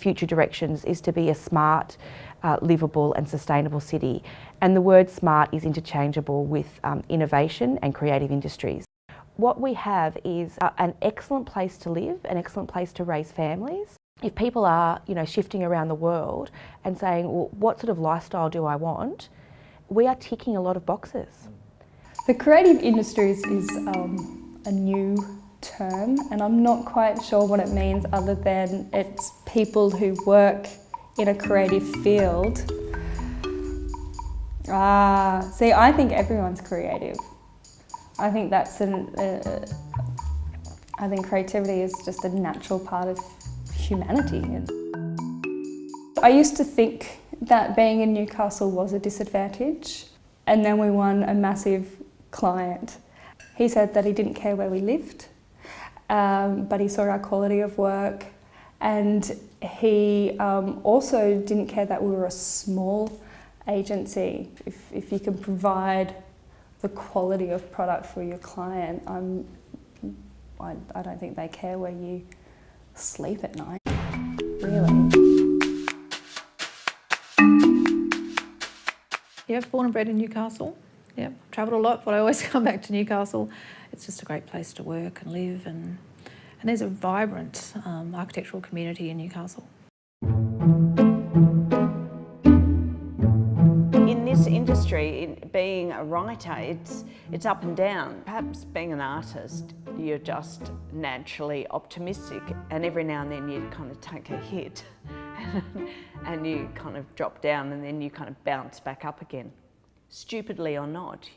future directions is to be a smart, livable and sustainable city. And the word smart is interchangeable with innovation and creative industries. What we have is an excellent place to live, an excellent place to raise families. If people are, shifting around the world and saying, well, what sort of lifestyle do I want? We are ticking a lot of boxes. The creative industries is a new term, and I'm not quite sure what it means other than it's people who work in a creative field. See, I think everyone's creative. I think I think creativity is just a natural part of humanity. I used to think that being in Newcastle was a disadvantage, and then we won a massive client. He said that he didn't care where we lived, but he saw our quality of work, and he also didn't care that we were a small agency. If you can provide the quality of product for your client, I don't think they care where you sleep at night, really. Yeah, born and bred in Newcastle. Yeah, travelled a lot, but I always come back to Newcastle. It's just a great place to work and live, and there's a vibrant architectural community in Newcastle. In this industry, being a writer, it's up and down. Perhaps being an artist, you're just naturally optimistic, and every now and then you kind of take a hit and you kind of drop down, and then you kind of bounce back up again. Stupidly or not,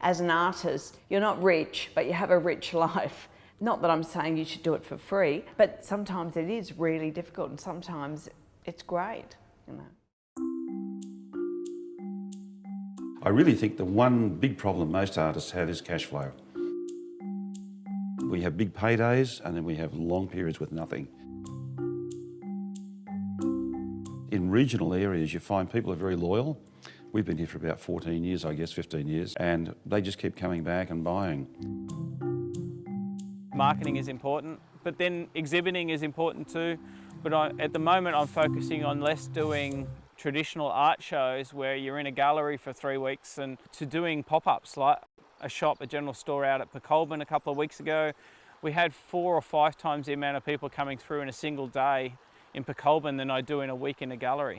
As an artist, you're not rich, but you have a rich life. Not that I'm saying you should do it for free, but sometimes it is really difficult, and sometimes it's great, I really think the one big problem most artists have is cash flow. We have big paydays and then we have long periods with nothing. In regional areas, you find people are very loyal. We've been here for about 14 years, I guess 15 years, and they just keep coming back and buying. Marketing is important, but then exhibiting is important too. But at the moment, I'm focusing on less doing traditional art shows where you're in a gallery for 3 weeks, and to doing pop-ups like a shop, a general store out at Pecolbin a couple of weeks ago. We had 4 or 5 times the amount of people coming through in a single day in Pecolbin than I do in a week in a gallery.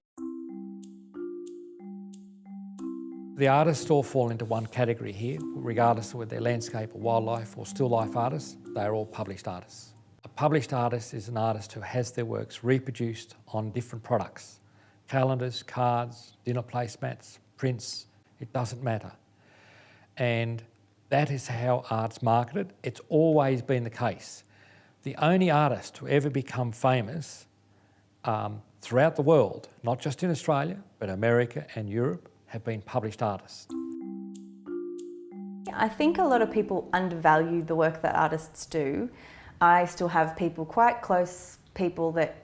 The artists all fall into one category here, regardless of whether they're landscape or wildlife or still life artists. They are all published artists. A published artist is an artist who has their works reproduced on different products. Calendars, cards, dinner placemats, prints, it doesn't matter. And that is how art's marketed. It's always been the case. The only artist to ever become famous throughout the world, not just in Australia, but America and Europe, have been published artists. I think a lot of people undervalue the work that artists do. I still have people, quite close people, that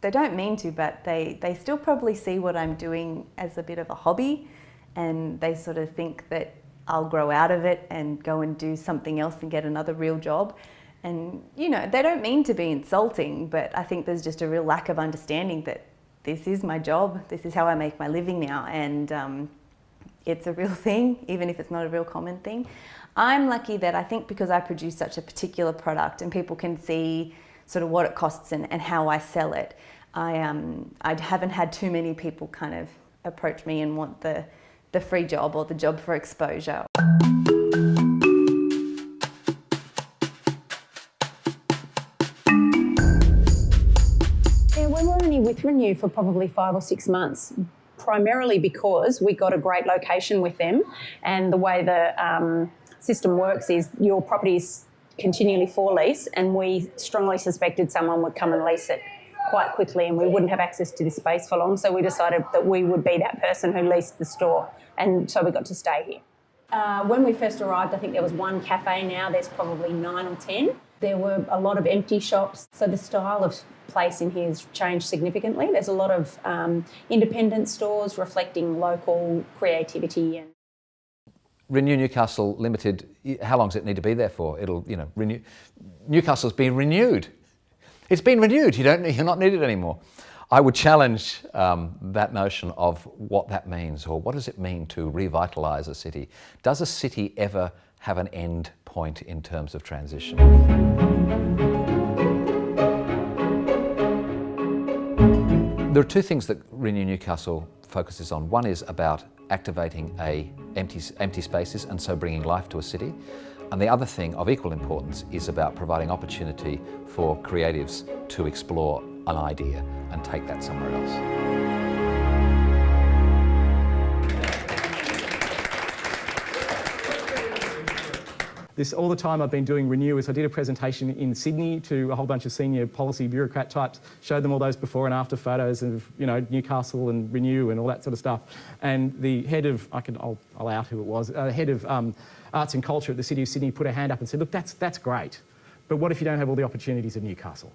they don't mean to, but they still probably see what I'm doing as a bit of a hobby, and they sort of think that I'll grow out of it and go and do something else and get another real job. And they don't mean to be insulting, but I think there's just a real lack of understanding that this is my job, this is how I make my living now, and it's a real thing, even if it's not a real common thing. I'm lucky that I think because I produce such a particular product and people can see sort of what it costs and how I sell it, I haven't had too many people kind of approach me and want the free job or the job for exposure. Yeah, we were only with Renew for probably 5 or 6 months, primarily because we got a great location with them, and the way the system works is your property is continually for lease, and we strongly suspected someone would come and lease it quite quickly and we wouldn't have access to this space for long, so we decided that we would be that person who leased the store, and so we got to stay here. When we first arrived, I think there was 1 cafe. Now there's probably 9 or 10. There were a lot of empty shops, so the style of place in here has changed significantly. There's a lot of independent stores reflecting local creativity. And Renew Newcastle Limited, how long does it need to be there for? It'll, renew. Newcastle's been renewed. It's been renewed, you're not needed anymore. I would challenge that notion of what that means, or what does it mean to revitalise a city? Does a city ever have an end point in terms of transition? There are two things that Renew Newcastle focuses on. One is about activating empty spaces and so bringing life to a city. And the other thing of equal importance is about providing opportunity for creatives to explore an idea and take that somewhere else. All the time I've been doing Renew is I did a presentation in Sydney to a whole bunch of senior policy bureaucrat types, showed them all those before and after photos of Newcastle and Renew and all that sort of stuff. And the head of, I'll out who it was, head of Arts and Culture at the City of Sydney put her hand up and said, look, that's great, but what if you don't have all the opportunities of Newcastle?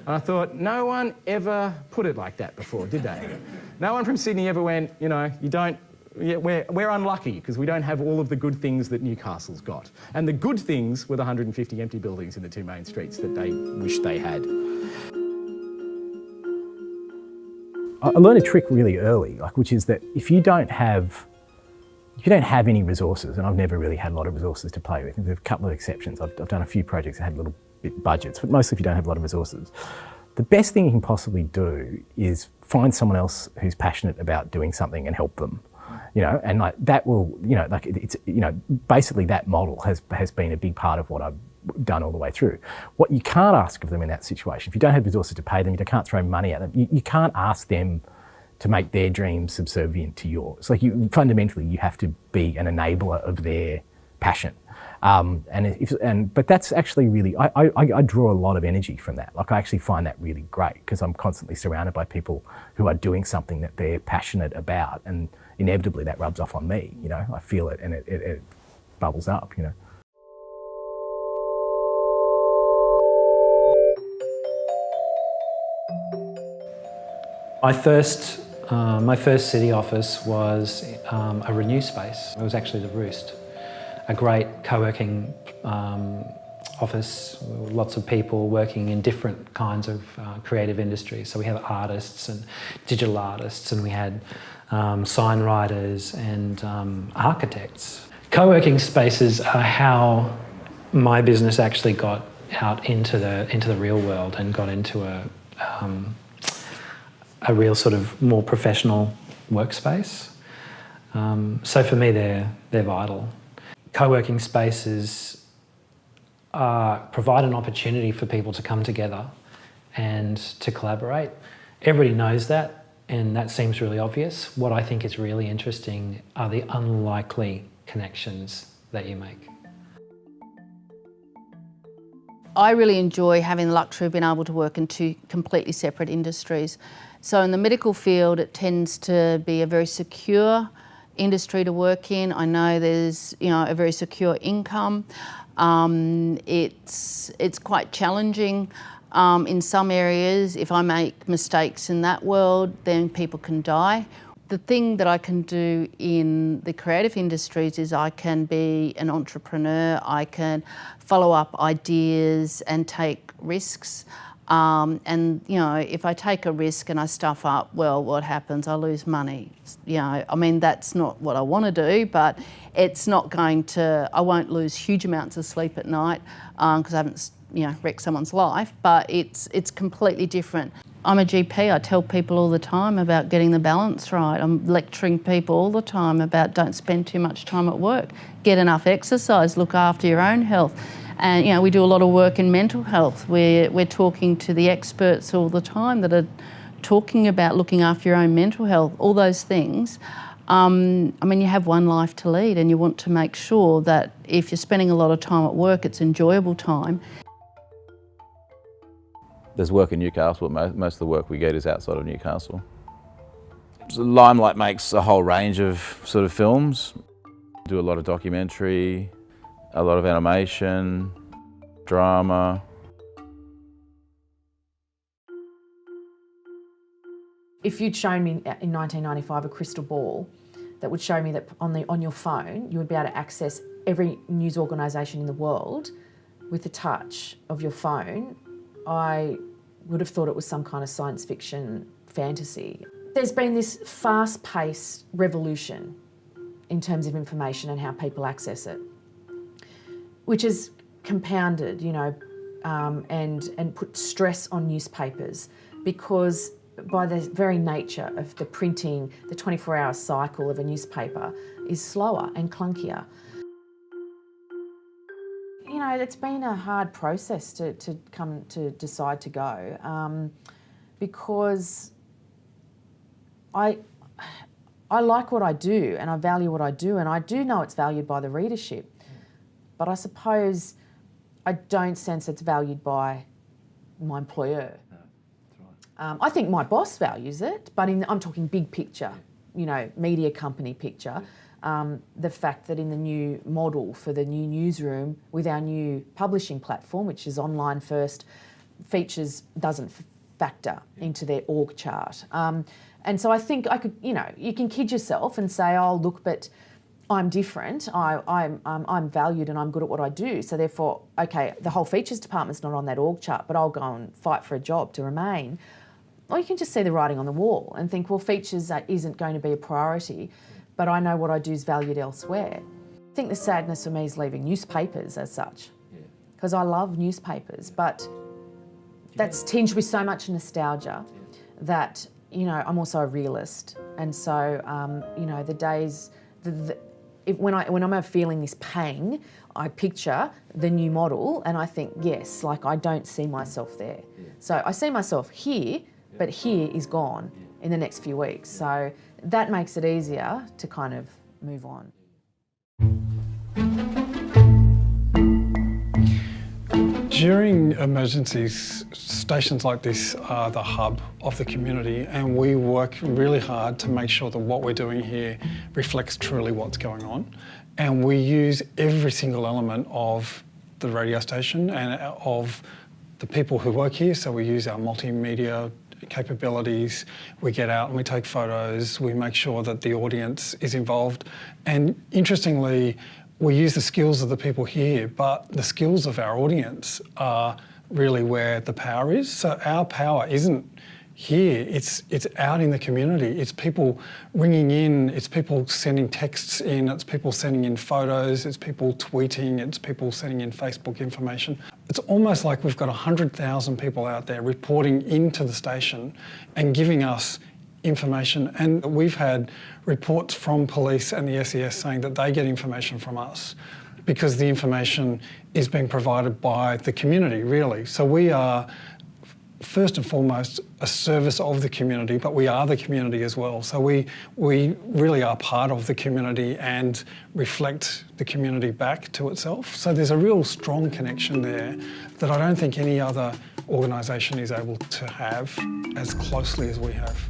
And I thought, no one ever put it like that before, did they? No one from Sydney ever went, we're unlucky because we don't have all of the good things that Newcastle's got. And the good things were the 150 empty buildings in the two main streets that they wish they had. I learned a trick really early, which is that if you don't have any resources, and I've never really had a lot of resources to play with, there's a couple of exceptions. I've done a few projects that had little bit budgets, but mostly if you don't have a lot of resources. The best thing you can possibly do is find someone else who's passionate about doing something and help them. And that will, basically that model has been a big part of what I've done all the way through. What you can't ask of them in that situation, if you don't have resources to pay them, you can't throw money at them, you can't ask them to make their dreams subservient to yours. Fundamentally, you have to be an enabler of their passion. But that's actually really, I draw a lot of energy from that. I actually find that really great because I'm constantly surrounded by people who are doing something that they're passionate about, and inevitably that rubs off on me, I feel it and it bubbles up, My first city office was a Renew space. It was actually the Roost, a great co-working office, lots of people working in different kinds of creative industries. So we have artists and digital artists, and we had sign writers and architects. Co-working spaces are how my business actually got out into the real world and got into a real sort of more professional workspace. So for me, they're vital. Co-working spaces provide an opportunity for people to come together and to collaborate. Everybody knows that, and that seems really obvious. What I think is really interesting are the unlikely connections that you make. I really enjoy having the luxury of being able to work in two completely separate industries. So in the medical field, it tends to be a very secure industry to work in. I know there's a very secure income. It's quite challenging in some areas. If I make mistakes in that world, then people can die. The thing that I can do in the creative industries is I can be an entrepreneur, I can follow up ideas and take risks. If I take a risk and I stuff up, well, what happens? I lose money. That's not what I want to do, but it's not going to, I won't lose huge amounts of sleep at night because I haven't, wrecked someone's life, but it's completely different. I'm a GP. I tell people all the time about getting the balance right. I'm lecturing people all the time about don't spend too much time at work. Get enough exercise, look after your own health. And we do a lot of work in mental health. We're talking to the experts all the time that are talking about looking after your own mental health, all those things. You have one life to lead, and you want to make sure that if you're spending a lot of time at work, it's enjoyable time. There's work in Newcastle, but most of the work we get is outside of Newcastle. So Limelight makes a whole range of sort of films. Do a lot of documentary, a lot of animation, drama. If you'd shown me in 1995 a crystal ball that would show me that on your phone you would be able to access every news organisation in the world with the touch of your phone, I would have thought it was some kind of science fiction fantasy. There's been this fast-paced revolution in terms of information and how people access it, which is compounded, you know, and put stress on newspapers, because by the very nature of the printing, the 24-hour cycle of a newspaper is slower and clunkier. You know, it's been a hard process to come to decide to go, because I like what I do and I value what I do, and I do know it's valued by the readership, but I suppose I don't sense it's valued by my employer. I think my boss values it, but I'm talking big picture, you know, media company picture. The fact that in the new model for the new newsroom with our new publishing platform, which is online first, features doesn't factor into their org chart. And so I think I could, you know, you can kid yourself and say, oh, look, but I'm different, I'm valued and I'm good at what I do, so therefore, okay, the whole features department's not on that org chart, but I'll go and fight for a job to remain. Or you can just see the writing on the wall and think, well, features isn't going to be a priority, but I know what I do is valued elsewhere. I think the sadness for me is leaving newspapers as such, because I love newspapers, but that's tinged with so much nostalgia that, you know, I'm also a realist, and so, you know, the days, when I'm feeling this pang, I picture the new model and I think, yes, like I don't see myself there. So I see myself here, but here is gone in the next few weeks. So that makes it easier to kind of move on. During emergencies, stations like this are the hub of the community, and we work really hard to make sure that what we're doing here reflects truly what's going on. And we use every single element of the radio station and of the people who work here. So we use our multimedia capabilities, we get out and we take photos, we make sure that the audience is involved. And interestingly, we use the skills of the people here, but the skills of our audience are really where the power is. So our power isn't here, it's out in the community. It's people ringing in, it's people sending texts in, it's people sending in photos, it's people tweeting, it's people sending in Facebook information. It's almost like we've got 100,000 people out there reporting into the station and giving us information, and we've had reports from police and the SES saying that they get information from us because the information is being provided by the community, really. So we are first and foremost a service of the community, but we are the community as well. So we really are part of the community and reflect the community back to itself. So there's a real strong connection there that I don't think any other organisation is able to have as closely as we have.